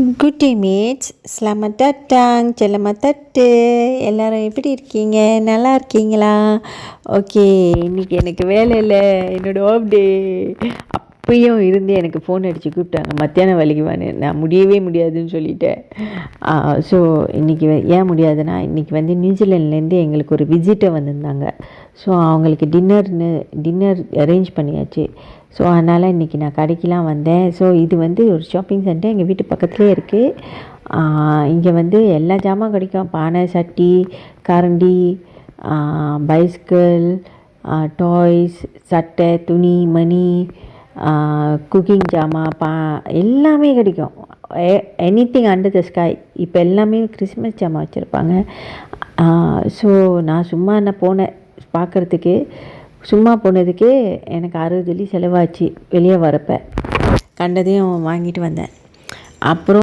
Good day mates, selamat datang, selamat தட்டு. எல்லோரும் எப்படி இருக்கீங்க? நல்லா இருக்கீங்களா? ஓகே, இன்றைக்கி எனக்கு வேலை இல்லை, என்னோடய ஆஃப் டே. அப்பயும் இருந்து எனக்கு ஃபோன் அடித்து கூப்பிட்டாங்க, மத்தியானம் வேலைக்கு வான்னு. நான் முடியவே முடியாதுன்னு சொல்லிட்டேன். ஸோ இன்றைக்கி ஏன் முடியாதுன்னா, இன்றைக்கி நியூசிலாண்ட்லேருந்து எங்களுக்கு ஒரு விசிட்டர் வந்திருந்தாங்க. ஸோ அவங்களுக்கு டின்னர் அரேஞ்ச் பண்ணியாச்சு. ஸோ அதனால் இன்றைக்கி நான் கடைக்கெலாம் வந்தேன். ஸோ இது ஒரு ஷாப்பிங் சென்டர் எங்கள் வீட்டு பக்கத்துலேயே இருக்குது. இங்கே எல்லா ஜாமான் கிடைக்கும். பானை, சட்டி, கரண்டி, பைஸ்கிள், டாய்ஸ், சட்டை, துணி, மணி, குக்கிங் ஜாமான், எல்லாமே கிடைக்கும். Anything under the sky. இப்போ எல்லாமே கிறிஸ்மஸ் ஜாமான் வச்சுருப்பாங்க. ஸோ நான் சும்மா போனேன் பார்க்குறதுக்கு. சும்மா போனதுக்கே எனக்கு 60 வெள்ளி செலவாச்சு. வெளியே வரப்போ கண்டதையும் வாங்கிட்டு வந்தேன். அப்புறம்